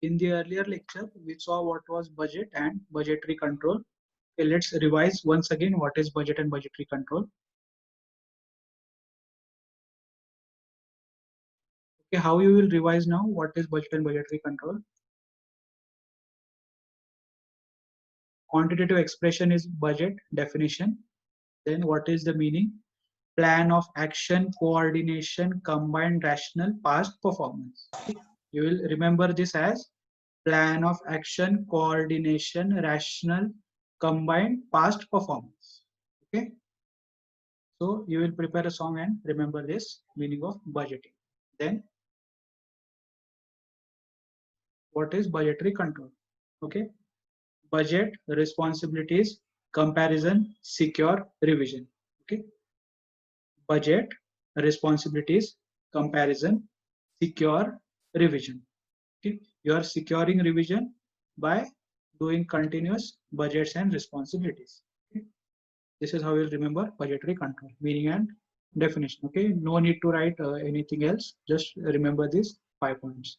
In the earlier lecture, we saw what was budget and budgetary control. Okay, let's revise once again what is budget and budgetary control. Okay, how you will revise now what is budget and budgetary control? Quantitative expression is budget definition. Then what is the meaning? Plan of action, coordination, combined rational past performance. You will remember this as plan of action, coordination, rational, combined past performance. Okay. So you will prepare a song and remember this meaning of budgeting. Then what is budgetary control? Okay. Budget, responsibilities, comparison, secure, revision. Okay. Budget, responsibilities, comparison, secure, revision. Okay. You are securing revision by doing continuous budgets and responsibilities. Okay. This is how you'll remember budgetary control, meaning and definition. Okay, no need to write anything else. Just remember these 5 points.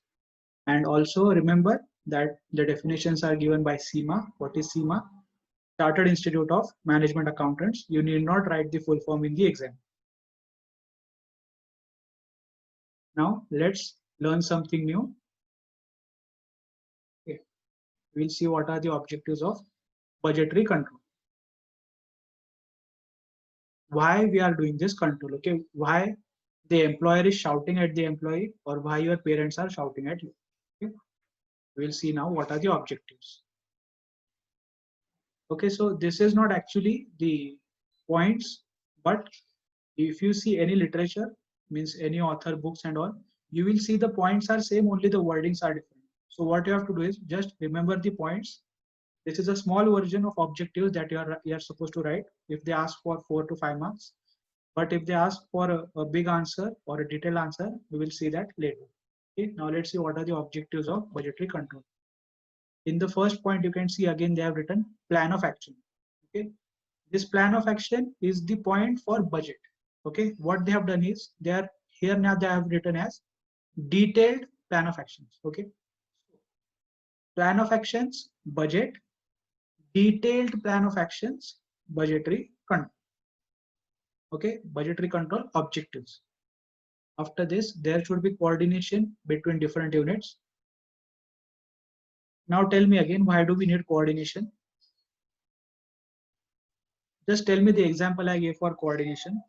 And also remember that the definitions are given by CIMA. What is CIMA? Chartered Institute of Management Accountants. You need not write the full form in the exam. Now let's learn something new. Okay. We'll see what are the objectives of budgetary control. Why we are doing this control? Okay, why the employer is shouting at the employee, or why your parents are shouting at you? Okay. We'll see now what are the objectives. Okay, so this is not actually the points, but if you see any literature, means any author books and all, you will see the points are same, only the wordings are different. So what you have to do is just remember the points. This is a small version of objectives that you are supposed to write if they ask for 4 to 5 marks. But if they ask for a big answer or a detailed answer, we will see that later. Okay, now let's see what are the objectives of budgetary control. In the first point, you can see again they have written plan of action. Okay, this plan of action is the point for budget. Okay, what they have done is they are here now they have written as detailed plan of actions. Okay, plan of actions, budget, detailed plan of actions, budgetary control. Okay, budgetary control objectives. After this, there should be coordination between different units. Now tell me again, why do we need coordination? Just tell me the example I gave for coordination.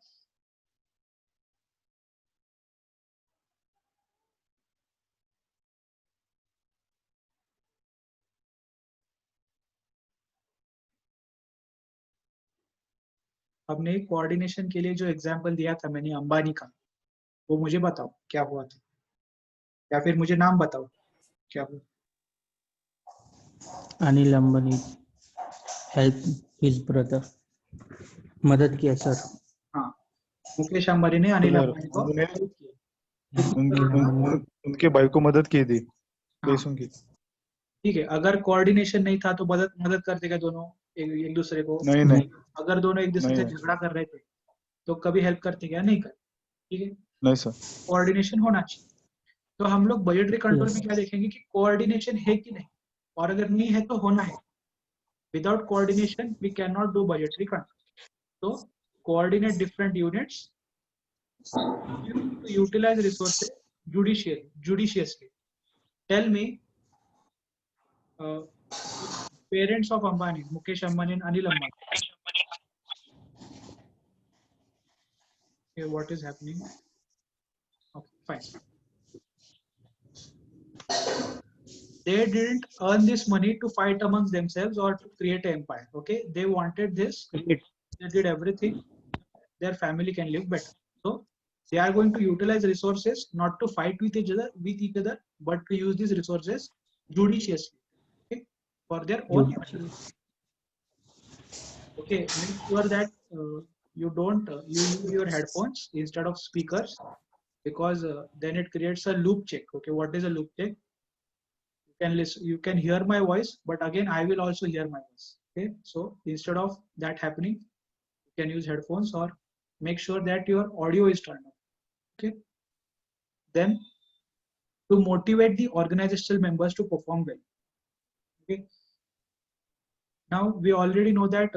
हमने coordination के लिए जो example दिया था मैंने अंबानी का, वो मुझे बताओ क्या हुआ था, या फिर मुझे नाम बताओ क्या हुआ। Anil Ambani help his brother, मदद किया सर। हाँ, मुकेश अंबानी ने अनिल अंबानी को हेल्प किया, उनके भाई को मदद की थी पैसों की। ठीक है, अगर कोऑर्डिनेशन नहीं था तो मदद करते क्या दोनों एक दूसरे को? नहीं। अगर दोनों एक दूसरे से झगड़ा कर रहे थे तो कभी हेल्प करते क्या? नहीं कर। ठीक है, नहीं सर, कोऑर्डिनेशन होना चाहिए। तो हम लोग बजटरी कंट्रोल में क्या देखेंगे कि कोऑर्डिनेशन है कि नहीं, और अगर नहीं है तो होना है। Without coordination we can not do budgetary control. तो coordinate different units to utilize resources judiciously. Tell me, parents of Ambani, Mukesh Ambani and Anil Ambani. Okay, what is happening? Okay, fine. They didn't earn this money to fight amongst themselves or to create an empire. Okay, they wanted this. They did everything. Their family can live better. So they are going to utilize resources not to fight with each other, but to use these resources judiciously, okay, for their own use. Okay, make sure that you don't you use your headphones instead of speakers, because then it creates a loop check. Okay, what is a loop check? You can listen, you can hear my voice, but again I will also hear my voice. Okay, so instead of that happening, you can use headphones or make sure that your audio is turned on. Okay, then to motivate the organizational members to perform well. Okay. Now we already know that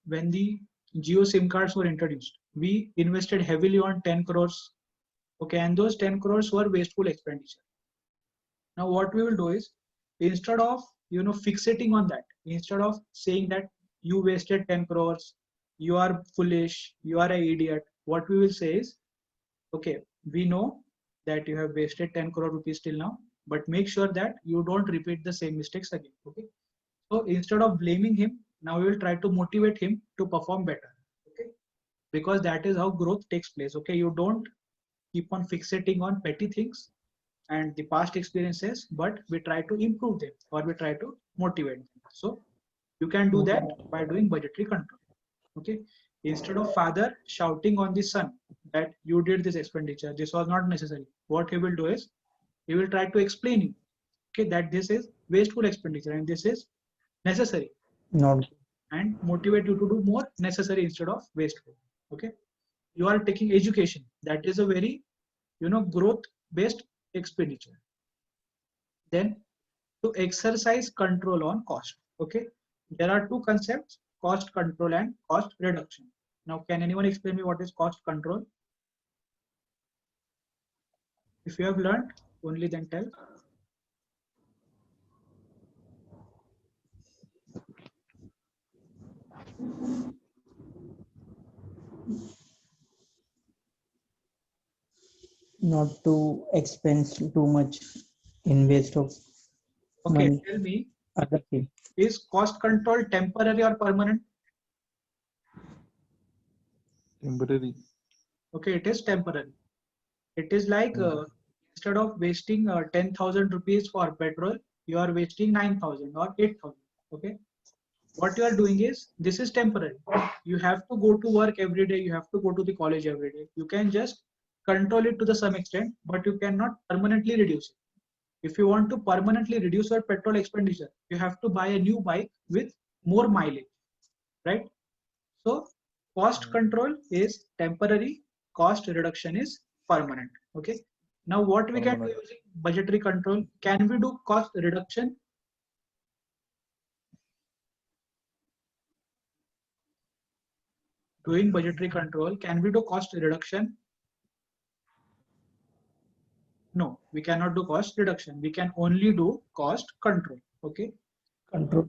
when the Jio SIM cards were introduced, we invested heavily on 10 crores. Okay, and those 10 crores were wasteful expenditure. Now what we will do is, instead of fixating on that, instead of saying that you wasted 10 crores, you are foolish, you are an idiot, what we will say is, okay, we know that you have wasted 10 crore rupees till now, but make sure that you don't repeat the same mistakes again. Okay. So instead of blaming him, now we will try to motivate him to perform better. Okay. Because that is how growth takes place. Okay. You don't keep on fixating on petty things and the past experiences, but we try to improve them or we try to motivate them. So you can do that by doing budgetary control. Okay. Instead of father shouting on the son that you did this expenditure, this was not necessary, what he will do is he will try to explain you, okay, that this is wasteful expenditure and this is necessary, Not and motivate you to do more necessary instead of wasteful. Okay. You are taking education, that is a very growth based expenditure. Then to exercise control on cost. Okay. There are two concepts, cost control and cost reduction. Now can anyone explain me what is cost control? If you have learned, only then tell. not to expense too much in waste of Okay, money. tell me, Other thing. is cost control temporary or permanent? Temporary. Okay, it is temporary. It is like instead of wasting 10,000 rupees for petrol, you are wasting 9,000 or 8,000. Okay. What you are doing is, this is temporary. You have to go to work every day. You have to go to the college every day. You can just control it to the some extent, but you cannot permanently reduce it. If you want to permanently reduce your petrol expenditure, you have to buy a new bike with more mileage, right? So cost control is temporary, cost reduction is permanent. Okay. Now what we can do Permanent. using budgetary control? Can we do cost reduction? Doing budgetary control, can we do cost reduction? No, we cannot do cost reduction. We can only do cost control. Okay. Control.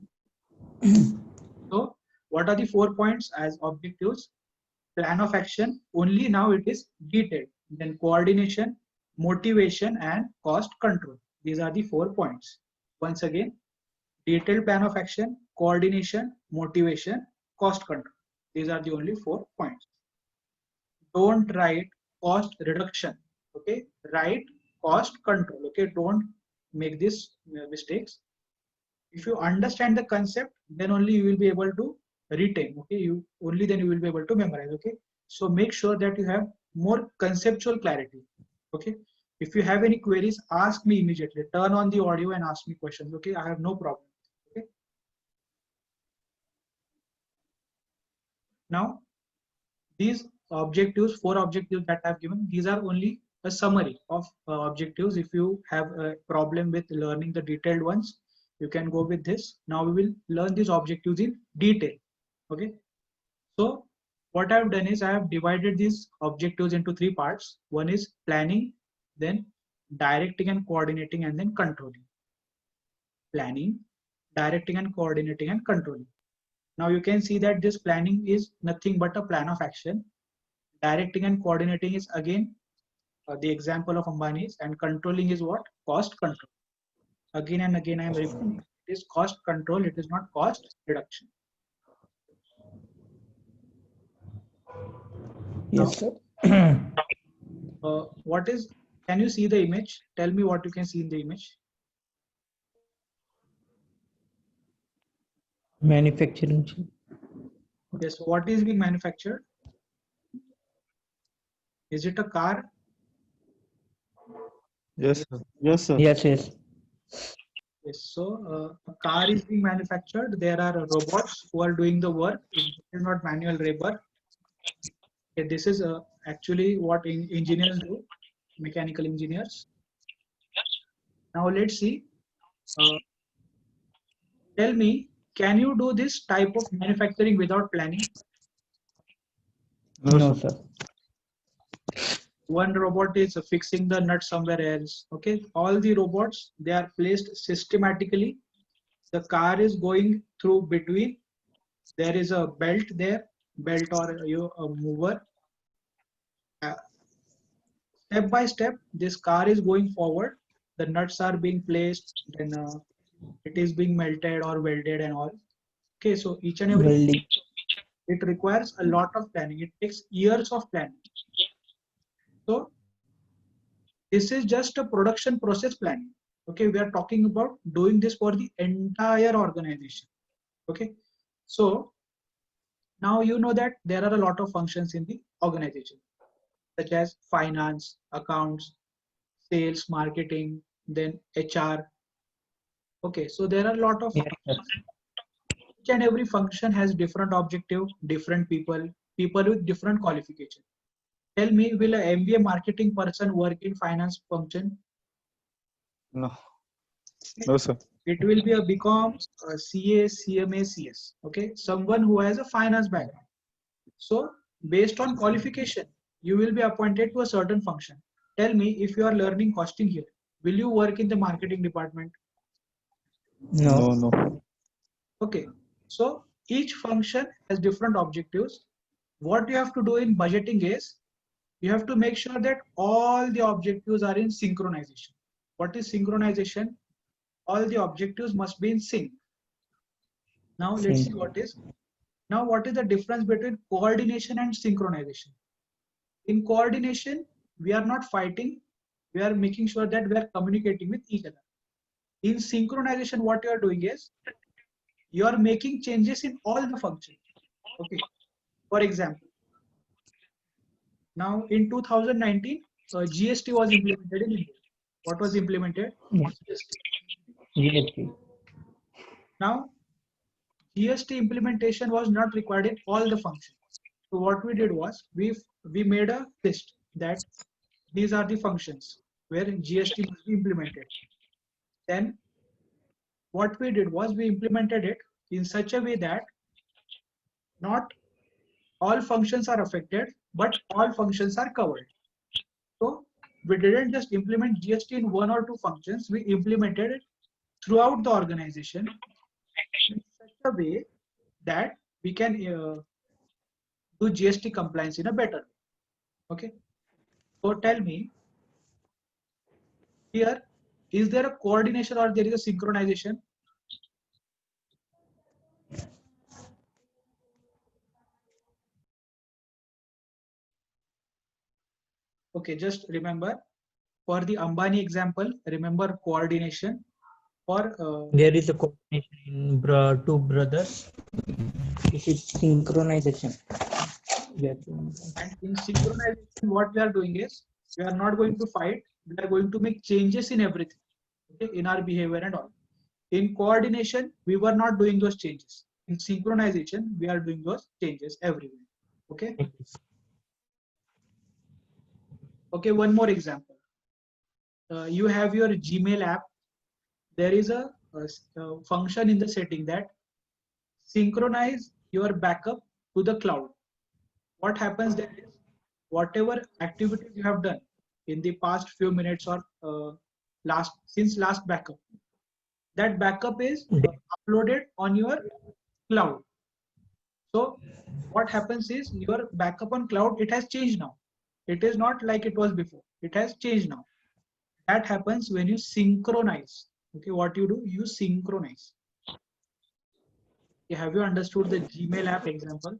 So what are the 4 points as objectives? Plan of action, only now it is detailed. Then coordination, motivation, and cost control. These are the 4 points. Once again, detailed plan of action, coordination, motivation, cost control. These are the only 4 points. Don't write cost reduction. Okay, write cost control. Okay, don't make these mistakes. If you understand the concept, then only you will be able to retain. Okay, you only then you will be able to memorize. Okay, so make sure that you have more conceptual clarity. Okay, if you have any queries, ask me immediately. Turn on the audio and ask me questions. Okay, I have no problem. Okay. Now these objectives, 4 objectives that I've given, these are only a summary of objectives. If you have a problem with learning the detailed ones, you can go with this. Now we will learn these objectives in detail. Okay. So what I've done is I have divided these objectives into 3 parts. One is planning, then directing and coordinating, and then controlling. Planning, directing and coordinating, and controlling. Now you can see that this planning is nothing but a plan of action. Directing and coordinating is again the example of Ambani's, and controlling is what? Cost control. Again and again I am repeating, it is cost control, it is not cost reduction. Yes, sir. What is, can you see the image? Tell me what you can see in the image. Manufacturing. Yes, what is being manufactured? Is it a car? Yes, sir. Yes, sir. Yes, yes. Yes, so a car is being manufactured. There are robots who are doing the work. It is not manual labor. Okay, this is actually what engineers do, mechanical engineers. Now let's see. Uh, Tell me, can you do this type of manufacturing without planning? No, No, sir. sir. One robot is fixing the nut somewhere else. Okay, all the robots, they are placed systematically. The car is going through between. There is a belt there, belt or a mover. Uh, Step by step, this car is going forward. The nuts are being placed, then it is being melted or welded and all. Okay, so each and every, Welding. it requires a lot of planning. It takes years of planning. So this is just a production process planning. Okay, we are talking about doing this for the entire organization. Okay, so now you know that there are a lot of functions in the organization, such as finance, accounts, sales, marketing, then HR. Okay, so there are a lot of, Yes, sir. each and every function has different objective, different people, people with different qualification. Tell me, will a MBA marketing person work in finance function? No. No, sir. It will be a BCom, a CA, CMA, CS. Okay, someone who has a finance background. So based on qualification, you will be appointed to a certain function. Tell me, if you are learning costing here, will you work in the marketing department? No, No. no. Okay, so each function has different objectives. What you have to do in budgeting is you have to make sure that all the objectives are in synchronization. What is synchronization? All the objectives must be in sync. Now let's see what is. Now what is the difference between coordination and synchronization? In coordination, we are not fighting. We are making sure that we are communicating with each other. In synchronization, what you are doing is you are making changes in all the functions. Okay. For example, now in 2019, GST was implemented in India. What was implemented? Yes. GST. GST. Now, GST implementation was not required in all the functions. So what we did was we made a list that these are the functions where GST must be implemented. Then what we did was we implemented it in such a way that not all functions are affected, but all functions are covered. So we didn't just implement GST in one or two functions, we implemented it throughout the organization in such a way that we can do GST compliance in a better way. Okay. So tell me, here, is there a coordination or there is a synchronization? Okay, just remember, for the Ambani example, remember coordination. For There is a coordination in two brothers. This is synchronization. Yes. and in synchronization, what we are doing is we are not going to fight. We are going to make changes in everything, okay, in our behavior and all. In coordination, we were not doing those changes. In synchronization, we are doing those changes everywhere. Okay. Okay. One more example. You have your Gmail app. There is a function in the setting that synchronize your backup to the cloud. What happens then is whatever activities you have done in the past few minutes or since last backup, that backup is uploaded on your cloud. So what happens is your backup on cloud, it has changed now. It is not like it was before. It has changed now. That happens when you synchronize. Okay, what you do, you synchronize. Okay, have you understood the Gmail app example?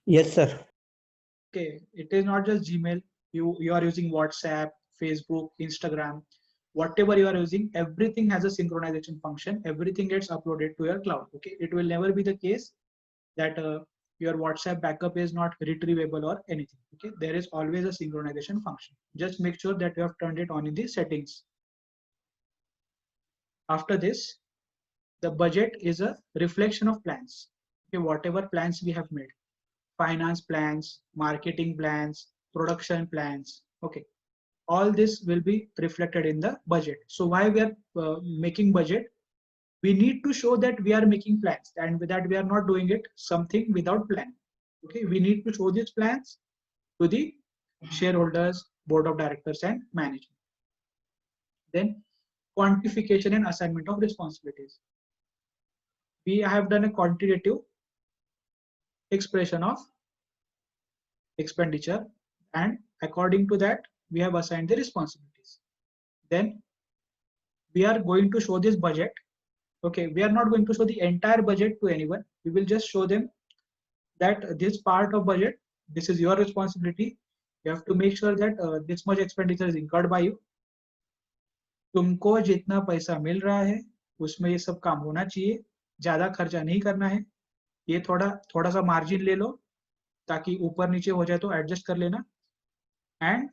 Yes, sir. Okay, it is not just Gmail. You are using WhatsApp, Facebook, Instagram, whatever you are using, everything has a synchronization function. Everything gets uploaded to your cloud. Okay, it will never be the case that your WhatsApp backup is not retrievable or anything. Okay, there is always a synchronization function. Just make sure that you have turned it on in the settings. After this, the budget is a reflection of plans. Okay, whatever plans we have made, finance plans, marketing plans, production plans. Okay, all this will be reflected in the budget. So why we are making budget? We need to show that we are making plans and that we are not doing it something without plan. Okay, we need to show these plans to the shareholders, board of directors, and management. Then quantification and assignment of responsibilities. We have done a quantitative expression of expenditure, and according to that we have assigned the responsibilities. Then we are going to show this budget. Okay, we are not going to show the entire budget to anyone. We will just show them that this part of budget, this is your responsibility. You have to make sure that this much expenditure is incurred by you. तुमको जितना पैसा मिल रहा है उसमें ये सब काम होना चाहिए, ज्यादा खर्चा नहीं करना है, ये थोड़ा सा मार्जिन ले लो ताकि ऊपर नीचे हो जाए तो एडजस्ट कर लेना, एंड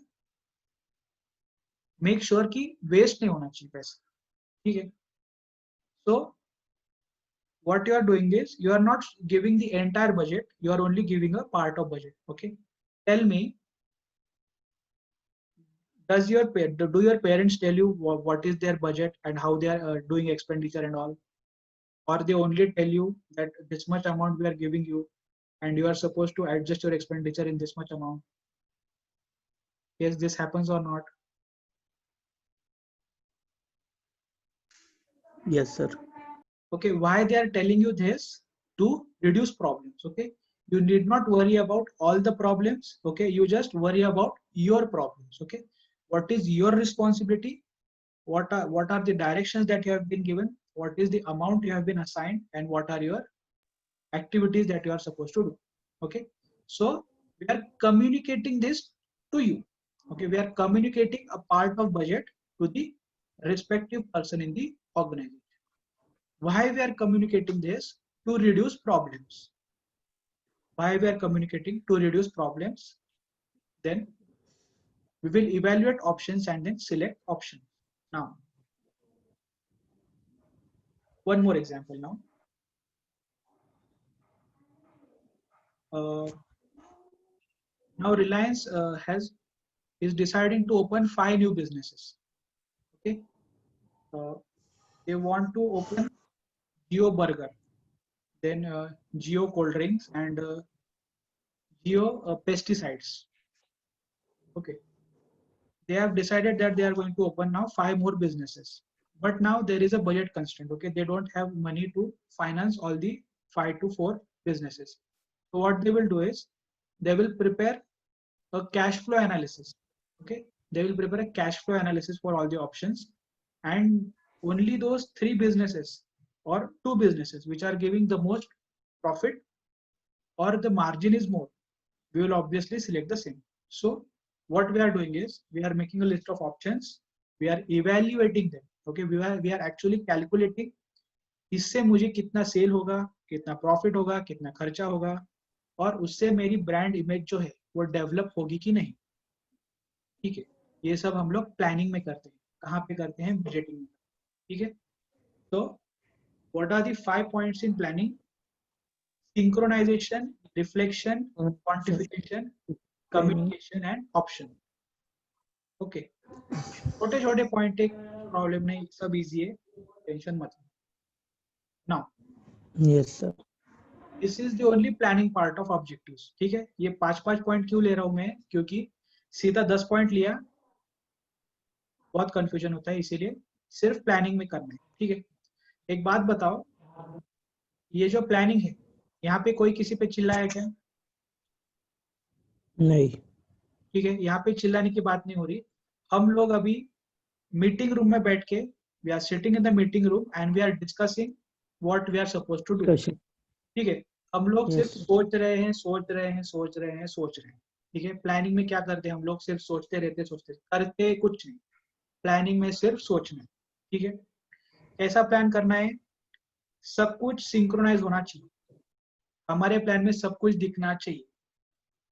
मेक श्योर कि वेस्ट नहीं होना चाहिए पैसा. ठीक है. So what you are doing is you are not giving the entire budget, you are only giving a part of budget. Okay, tell me, do your parents tell you what is their budget and how they are doing expenditure and all, or they only tell you that this much amount we are giving you and you are supposed to adjust your expenditure in this much amount? Yes, this happens or not? Yes, sir. Okay, why they are telling you this? To reduce problems. Okay, you need not worry about all the problems. Okay, you just worry about your problems. Okay, what is your responsibility? What are the directions that you have been given? What is the amount you have been assigned, and what are your activities that you are supposed to do? Okay, so we are communicating this to you. Okay, we are communicating a part of budget to the respective person in the organization. Why we are communicating this? To reduce problems. Why we are communicating? To reduce problems. Then we will evaluate options and then select option. Now, one more example now. Now Reliance is deciding to open 5 new businesses. Okay, they want to open Geo Burger, then Geo Cold Drinks, and Geo Pesticides. Okay, they have decided that they are going to open now 5 more businesses, but now there is a budget constraint. Okay, they don't have money to finance all the 5 to 4 businesses. So what they will do is they will prepare a cash flow analysis. Okay, they will prepare a cash flow analysis for all the options, and only those 3 businesses or 2 businesses which are giving the most profit or the margin is more, we will obviously select the same. So what we are doing is we are making a list of options, we are evaluating them. Okay, we are actually calculating इससे मुझे कितना cell होगा, कितना profit होगा, कितना खर्चा होगा, और उससे मेरी ब्रांड इमेज जो है वो डेवलप होगी कि नहीं. ठीक है, ये सब हम लोग प्लानिंग में करते हैं. कहाँ पे करते हैं? बजटिंग में. ठीक है. तो what are the 5 points in planning? Synchronization, reflection, quantification, communication and option. Okay, छोटे छोटे पॉइंट है, प्रॉब्लम नहीं, सब इजी है, टेंशन मत. Now Yes, sir. This is the only planning part of objectives. ठीक है, ये 5 पॉइंट क्यों ले रहा हूं मैं? क्योंकि सीधा 10 पॉइंट लिया बहुत कंफ्यूजन होता है, इसीलिए सिर्फ प्लानिंग में करना है. ठीक है, एक बात बताओ, ये जो प्लानिंग है यहाँ पे कोई किसी पे चिल्लाया क्या? नहीं. ठीक है, यहाँ पे चिल्लाने की बात नहीं हो रही. हम लोग अभी मीटिंग रूम में बैठ के we are sitting in the meeting room and we are discussing what we are supposed to do. ठीक है, हम लोग सिर्फ सोच रहे हैं. ठीक है, प्लानिंग में क्या करते हैं हम लोग? सिर्फ सोचते रहते, करते कुछ नहीं. प्लानिंग में सिर्फ सोचना. ठीक है, कैसा प्लान करना है? सब कुछ सिंक्रोनाइज होना चाहिए. हमारे प्लान में सब कुछ दिखना चाहिए.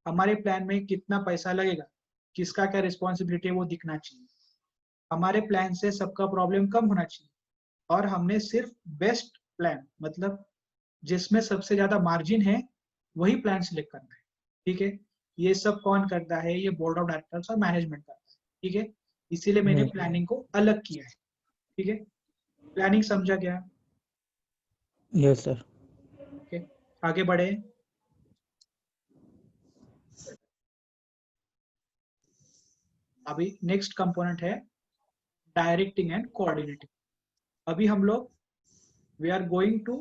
हमारे प्लान में कितना पैसा लगेगा, किसका क्या रिस्पॉन्सिबिलिटी है वो दिखना चाहिए. हमारे प्लान से सबका प्रॉब्लम कम होना चाहिए, और हमने सिर्फ बेस्ट प्लान, मतलब जिसमें सबसे ज्यादा मार्जिन है, वही प्लान सिलेक्ट करना है. ठीक है, ये सब कौन करता है? ये बोर्ड ऑफ डायरेक्टर्स और मैनेजमेंट करता है, ठीक है। इसीलिए मैंने Yes. प्लानिंग को अलग किया है, ठीक है। प्लानिंग समझा गया? Yes, sir. ओके, आगे बढ़े। अभी नेक्स्ट कंपोनेंट है डायरेक्टिंग एंड कोऑर्डिनेटिंग। अभी हम लोग we are going to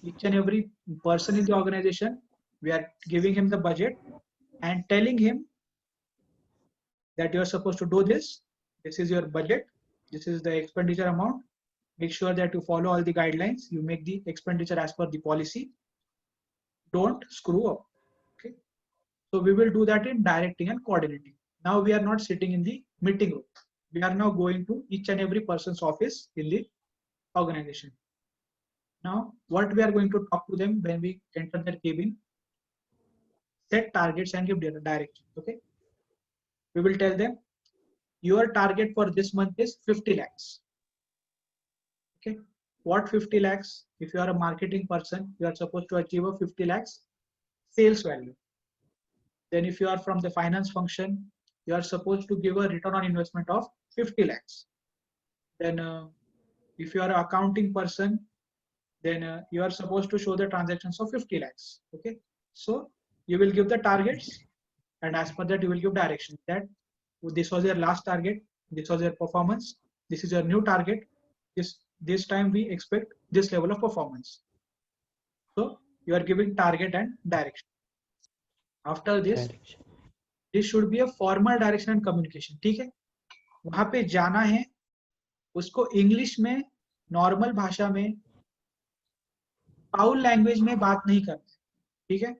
each and every person in the organization, we are giving him the budget and telling him that you are supposed to do this, this is your budget, this is the expenditure amount, make sure that you follow all the guidelines, you make the expenditure as per the policy, don't screw up. Okay, so we will do that in directing and coordinating. Now we are not sitting in the meeting room, we are now going to each and every person's office in the organization. Now what we are going to talk to them when we enter their cabin: set targets and give direction. Okay, we will tell them your target for this month is 50 lakhs. Okay, what 50 lakhs? If you are a marketing person, you are supposed to achieve a 50 lakhs sales value. Then if you are from the finance function, you are supposed to give a return on investment of 50 lakhs. Then if you are an accounting person, then you are supposed to show the transactions of 50 lakhs. Okay, so you will give the targets, and as per that you will give direction that this was your last target, this was your performance, this is your new target, this time we expect this level of performance. So you are giving target and direction. After this, Direction. this should be a formal direction and communication. ठीक है, वहां पे जाना है, उसको English में, normal भाषा में, फाउल लैंग्वेज में बात नहीं करना, ठीक है।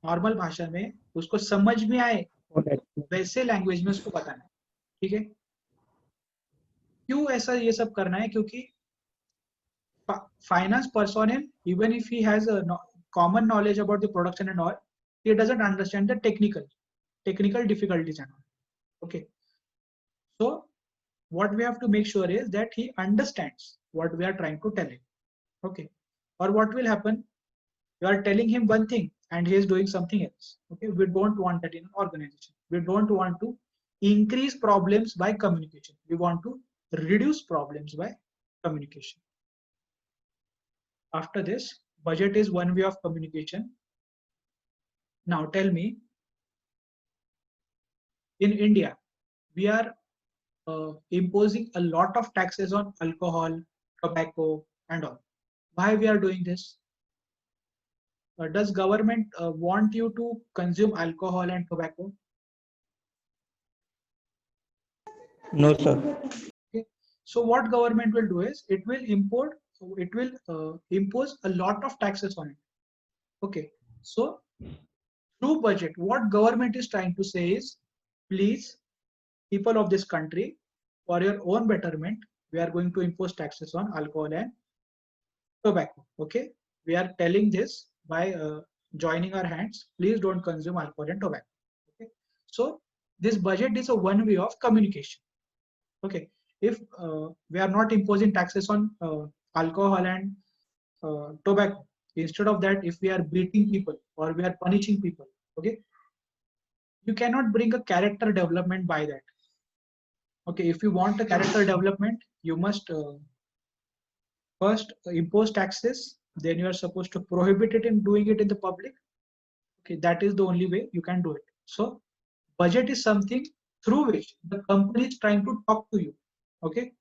नॉर्मल भाषा में उसको समझ में आए वैसे लैंग्वेज में उसको बताना है, ठीक है। क्यों ऐसा ये सब करना है? क्योंकि finance personnel, even if he has a common knowledge about the production and all, he doesn't understand the technical difficulties and all. Okay, so what we have to make sure is that he understands what we are trying to tell him. Okay, or what will happen, you are telling him one thing and he is doing something else. Okay, we don't want that in an organization. We don't want to increase problems by communication, we want to reduce problems by communication. After this, budget is one way of communication. Now tell me, in India, we are imposing a lot of taxes on alcohol, tobacco, and all. Why we are doing this? Does government want you to consume alcohol and tobacco? No, sir. Okay. So what government will do is it will impose a lot of taxes on it. Okay. So through budget, what government is trying to say is, please, people of this country, for your own betterment, we are going to impose taxes on alcohol and tobacco. Okay, we are telling this by joining our hands. Please don't consume alcohol and tobacco. Okay, so this budget is a one way of communication. Okay, if we are not imposing taxes on alcohol and tobacco, instead of that, if we are beating people or we are punishing people, okay, you cannot bring a character development by that. Okay, if you want a character development, you must first impose taxes, then you are supposed to prohibit it in doing it in the public. Okay, that is the only way you can do it. So budget is something through which the company is trying to talk to you. Okay,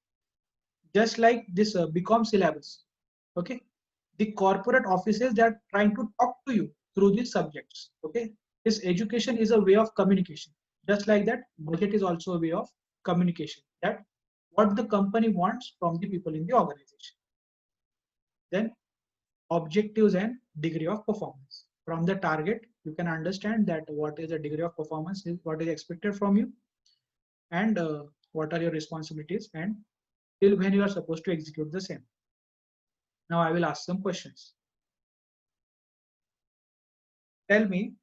just like this BCom syllabus. Okay, the corporate offices, they are trying to talk to you through these subjects. Okay, this education is a way of communication. Just like that, budget is also a way of communication, that what the company wants from the people in the organization. Then objectives and degree of performance. From the target, you can understand that what is the degree of performance, is what is expected from you, and what are your responsibilities, and till when you are supposed to execute the same. Now I will ask some questions. Tell me,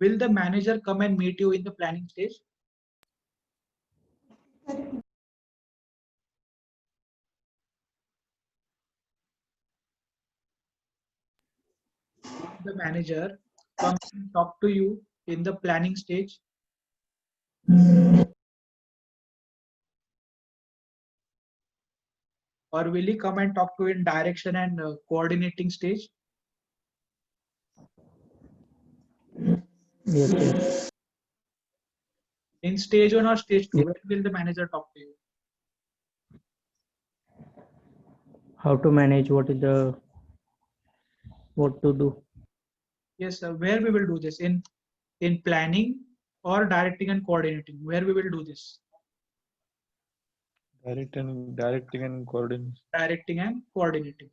will the manager come and meet you in the planning stage? The manager come and talk to you in the planning stage? Or will he come and talk to you in direction and coordinating stage? Yes, yes. In stage 1 or stage 2, Yeah. where will the manager talk to you? How to manage, what to do. Yes, where we will do this? In planning or directing and coordinating? Where we will do this? Directing and coordinating. Directing and coordinating.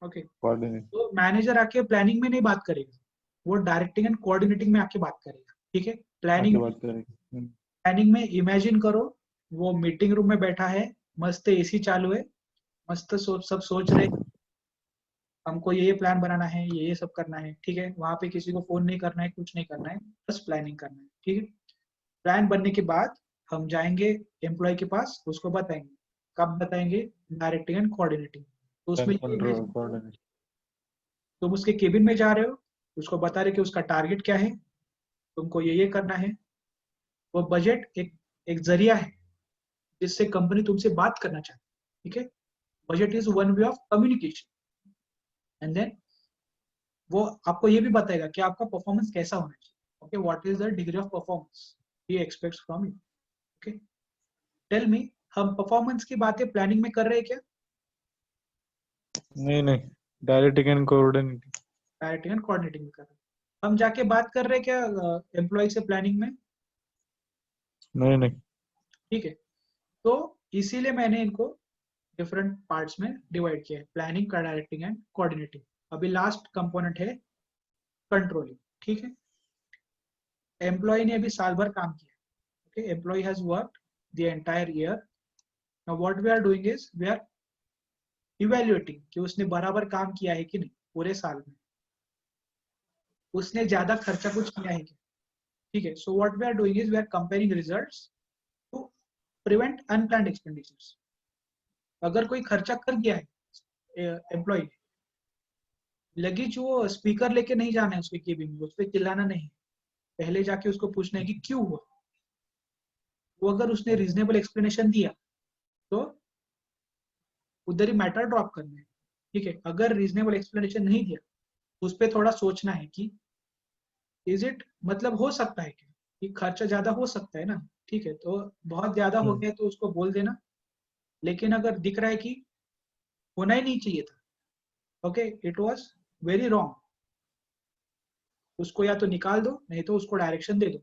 Okay. Coordinate. तो manager आके planning में नहीं बात करेगा, वो directing and coordinating में आके बात करेगा. ठीक है. आगे बात करेंगे. प्लानिंग में इमेजिन करो वो मीटिंग रूम में बैठा है, मस्त एसी चालू है, मस्त सब सोच रहे हमको ये प्लान बनाना है, ये सब करना है. ठीक है. वहां पे किसी को फोन नहीं करना है, कुछ नहीं करना है, बस प्लानिंग करना है. ठीक है. प्लान बनने के बाद हम जाएंगे एम्प्लॉय के पास, उसको बताएंगे. कब बताएंगे? Directing and coordinating. तो उसमें तुम उसके केबिन में जा रहे हो, उसको बता रहे कि उसका टारगेट क्या है, तुमको ये करना है. वो बजट एक जरिया है जिससे कंपनी तुमसे बात करना चाहती है. ठीक है. Budget is one way of communication. And then वो आपको ये भी बताएगा कि आपका परफॉर्मेंस कैसा होना चाहिए. Okay. What is the degree of performance he expects from you. Okay. Tell me, हम परफॉर्मेंस की बातें प्लानिंग में कर रहे हैं क्या? नहीं. Directing and coordinating. Directing and coordinating में कर रहे हैं. हम जाके बात कर रहे हैं क्या एम्प्लॉय से प्लानिंग में? नहीं. ठीक है. तो इसीलिए मैंने इनको डिफरेंट पार्ट्स में डिवाइड किया है, प्लानिंग, डायरेक्टिंग एंड कोऑर्डिनेटिंग. अभी लास्ट कंपोनेंट है कंट्रोलिंग. ठीक है. एम्प्लॉय ने अभी साल भर काम किया. Okay. Employee has worked the entire year. Now what we are doing is we are evaluating कि उसने बराबर काम किया है कि नहीं पूरे साल में, उसने ज्यादा खर्चा कुछ किया है क्या. ठीक है. So what we are doing is we are comparing results to prevent unplanned expenditures. अगर कोई खर्चा कर दिया है एम्प्लॉय ने, लगेज वो स्पीकर लेके नहीं जाना है उसके केबिन में, उस पर चिल्लाना नहीं, पहले जाके उसको पूछना है कि क्यों हुआ. वो अगर उसने रीजनेबल एक्सप्लेनेशन दिया तो उधर ही मैटर ड्रॉप करना है. ठीक है. अगर रीजनेबल एक्सप्लेनेशन नहीं दिया उस पर थोड़ा सोचना है कि इज इट, मतलब हो सकता है कि खर्चा ज्यादा हो सकता है ना. ठीक है. तो बहुत ज्यादा हो गया तो उसको बोल देना, लेकिन अगर दिख रहा है कि होना ही नहीं चाहिए था, okay, it was very wrong, उसको या तो निकाल दो नहीं तो उसको डायरेक्शन दे दो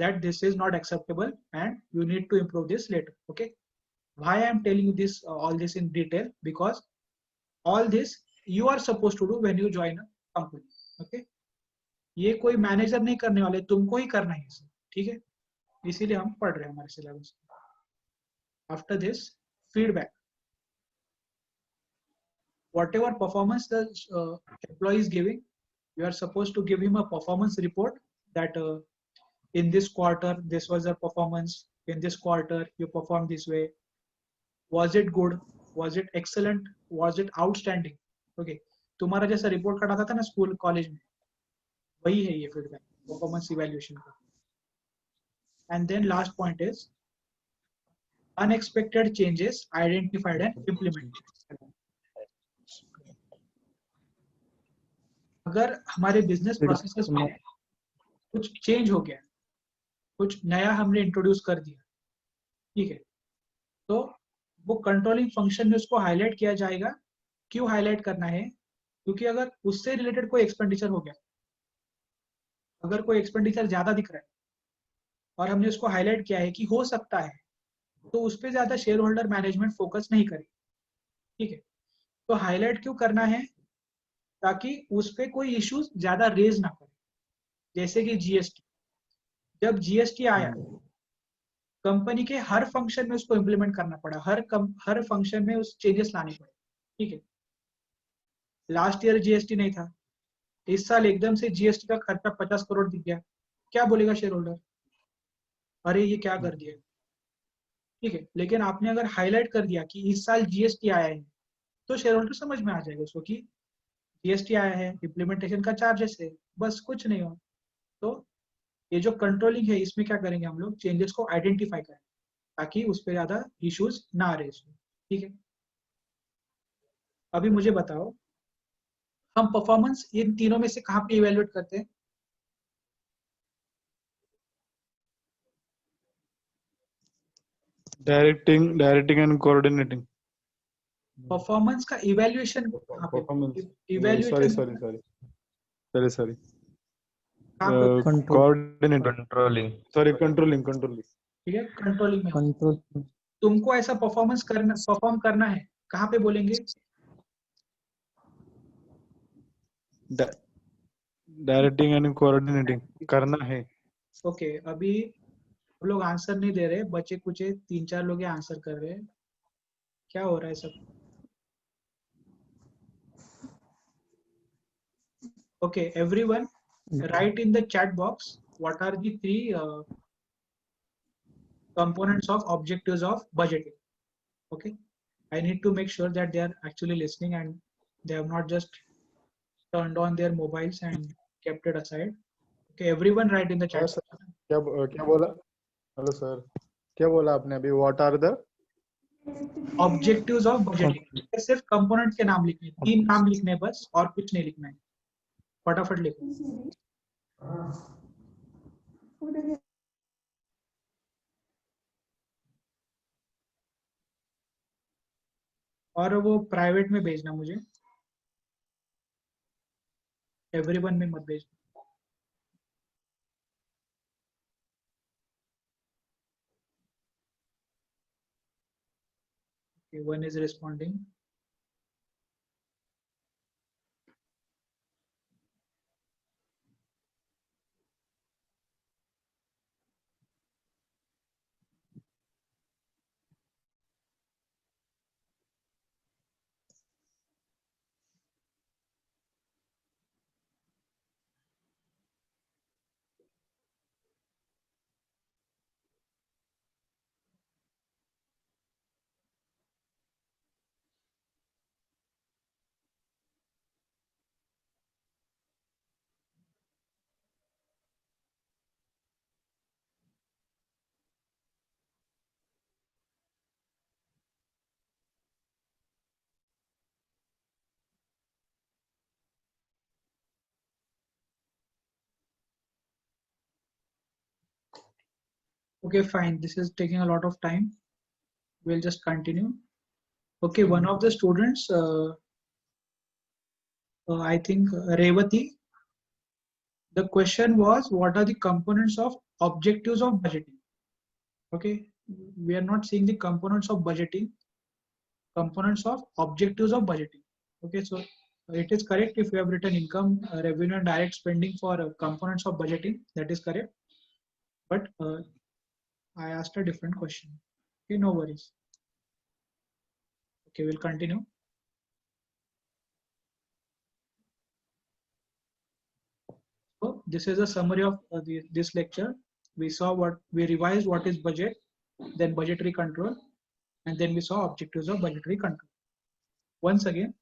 that this is not acceptable and you need to improve this later. Okay. Why I am telling you this all this in detail? Because all this you are supposed to do when you join a company. Okay. ये कोई manager नहीं करने वाले, तुमको ही करना है इसे. ठीक है. इसीलिए हम पढ़ रहे हैं हमारे syllabus. After this feedback, whatever performance the employee is giving, you are supposed to give him a performance report that in this quarter this was the performance, in this quarter you performed this way, was it good, was it excellent, was it outstanding. Okay. तुम्हारा जैसा report card आता था ना school college में, वही है ये feedback, performance evaluation का. And then last point is unexpected changes identified and implemented. अगर हमारे बिजनेस प्रोसेसेस में कुछ चेंज हो गया, कुछ नया हमने इंट्रोड्यूस कर दिया, ठीक है, तो वो कंट्रोलिंग फंक्शन में उसको हाईलाइट किया जाएगा. क्यों हाईलाइट करना है? क्योंकि अगर उससे रिलेटेड कोई एक्सपेंडिचर हो गया, अगर कोई एक्सपेंडिचर ज्यादा दिख रहा है और हमने उसको हाईलाइट किया है कि हो सकता है, तो उस पर ज्यादा शेयर होल्डर मैनेजमेंट फोकस नहीं करे. ठीक है. तो हाईलाइट क्यों करना है? ताकि उस पर कोई इश्यूज ज्यादा रेज ना करे. जैसे कि जीएसटी, जब जीएसटी आया कंपनी के हर फंक्शन में उसको इम्प्लीमेंट करना पड़ा, हर फंक्शन में उस चेंजेस लाने पड़े. ठीक है. लास्ट ईयर जीएसटी नहीं था, इस साल एकदम से जीएसटी का खर्चा 50 करोड़ दिख गया, क्या बोलेगा शेयर होल्डर? अरे ये क्या कर दिया. ठीक है. लेकिन आपने अगर हाईलाइट कर दिया कि इस साल जीएसटी आया है, तो शेयर होल्डर समझ में आ जाएगा उसको कि जीएसटी आया है, इम्प्लीमेंटेशन का चार्जेस है, बस कुछ नहीं हो. तो ये जो कंट्रोलिंग है इसमें क्या करेंगे हम लोग, चेंजेस को आइडेंटिफाई करें ताकि उस पर ज्यादा इश्यूज ना आ रहे इसमें, ठीक है। अभी मुझे बताओ, हम परफॉर्मेंस इन तीनों में से कहाँ पे इवेलुएट करते हैं? Directing and coordinating. परफॉर्मेंस का इवेल्युएशन कहाँ पे? Performance. Sorry, evaluation sorry, sorry. Sorry, sorry. कहाँ पे? Control. Coordinating. Controlling. Sorry, controlling, controlling. ठीक है, कंट्रोलिंग में। Control. तुमको ऐसा परफॉर्म करना है, कहाँ पे बोलेंगे? Di- Directing and coordinating. करना है. ओके, अभी हम लोग आंसर नहीं दे रहे, बचे कुछ 3-4 लोग आंसर कर रहे हैं, क्या हो रहा है सब? Okay, everyone write in the chat box what are the three components of objectives of budgeting. Okay, I need to make sure that they are actually listening and they have not just turned on their mobiles and kept it aside. Okay, everyone write in the chat. Sir क्या बोला? Hello sir, क्या बोला आपने अभी? What are the Objectives of budgeting. सिर्फ component के नाम लिखने, 3 नाम लिखने बस, और कुछ नहीं लिखना है, फटाफट लिखो। और वो प्राइवेट में भेजना मुझे, एवरीवन में मत भेजना। Okay, one is responding. Okay, fine. This is taking a lot of time. We'll just continue. Okay, one of the students, I think Revati, the question was, what are the components of objectives of budgeting? Okay, we are not seeing the components of budgeting, components of objectives of budgeting. Okay, so it is correct if you have written income, revenue and direct spending for components of budgeting, that is correct. But I asked a different question. Okay, no worries. Okay, we'll continue. So this is a summary of this lecture. We saw we revised what is budget, then budgetary control, and then we saw objectives of budgetary control. Once again,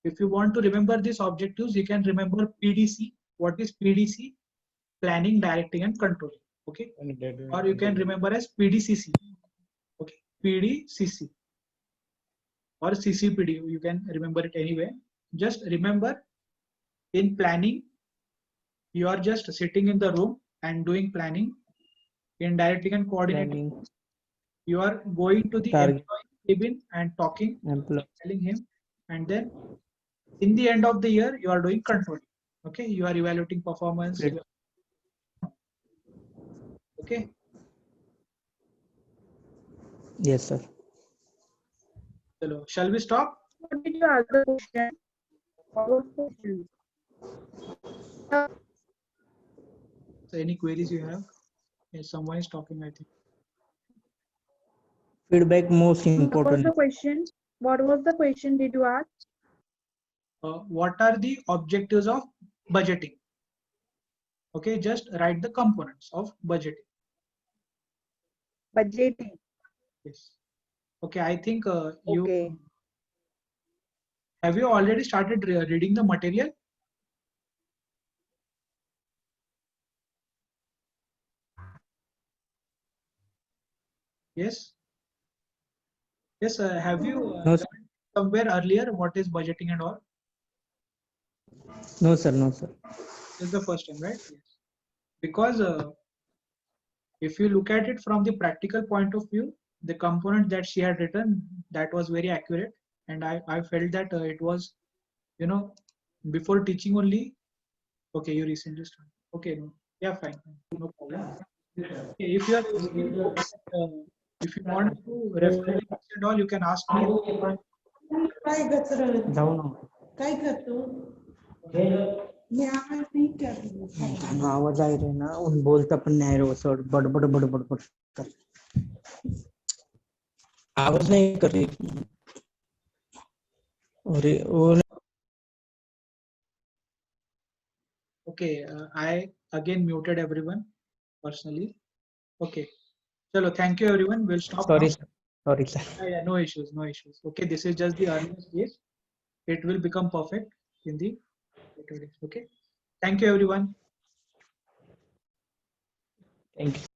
if you want to remember these objectives, you can remember PDC. What is PDC? Planning, directing, and controlling. Okay, or you can remember as PDCC. Okay, PDCC or CCPD. You can remember it anyway. Just remember, in planning, you are just sitting in the room and doing planning. In directing and coordinating, Planning. you are going to the Target. employee cabin and talking, Employee. telling him, and then in the end of the year, you are doing controlling. Okay, you are evaluating performance. Great. Okay. Yes, sir. Hello. Shall we stop? What did you ask the question? What was the question? So any queries you have? Yes, someone is talking, I think. Feedback most What was important. the question? What was the question did you ask? What are the objectives of budgeting? Okay, just write the components of budgeting. Budgeting. Yes. Okay, I think you Okay. have you already started reading the material? Yes. Yes. Have you No, sir. learned somewhere earlier what is budgeting and all? No, sir. No, sir. It's the first time, right? Yes. Because if you look at it from the practical point of view, the component that she had written, that was very accurate, and I felt that it was, you know, before teaching only. Okay, you recently started. Okay, no, yeah, fine, no problem. Okay, if you are if you want to refer links and all, you can ask me. काय गचर जाऊ ना. काय करतो मी आवाज नाही करतो आवाज आहे रे ना उन बोलता पण नाही रे सर बडबड बडबड बड आवाज नाही कर रही अरे वो Okay, I again muted everyone personally. Okay, chalo, thank you everyone. We'll stop sorry now. Sir sorry sir Yeah, no issues, no issues. Okay, this is just the early stage. It will become perfect in the later days. Okay, thank you everyone. Thank you